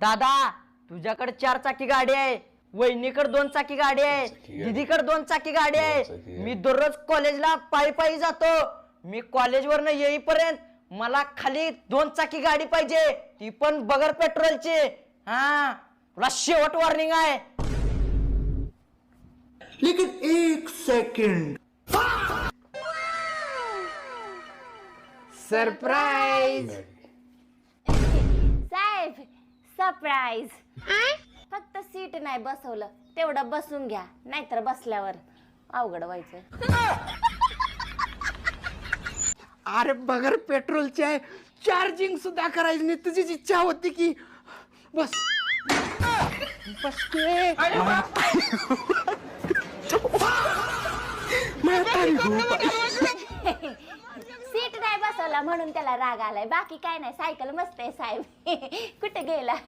दादा तुझ्याकडे 4 चाकी गाडी आहे, वहिनीकडे 2 चाकी गाडी आहे, दीदीकडे 2 चाकी गाडी आहे. मी दररोज कॉलेजला पायी पायी जातो. मी कॉलेजवरनं येईपर्यंत मला खाली 2 चाकी गाडी पाहिजे, ती पण बगर पेट्रोलची. हा तुला शेवट वॉर्निंग आहे. लेकिन 1 सेकंड. सरप्राईज. साहेब सरप्राईज. फक्त सीट नाही बसवलं तेवढं बसून घ्या, नाहीतर बसल्यावर अवघड व्हायचं. अरे बगर पेट्रोलची आहे, चार्जिंग सुद्धा करायची नाही. तुझीच इच्छा होती की बस बसते. सीट नाही बसवला म्हणून त्याला राग आलाय, बाकी काय नाही. सायकल मस्त आहे साहेब. कुठे गेला?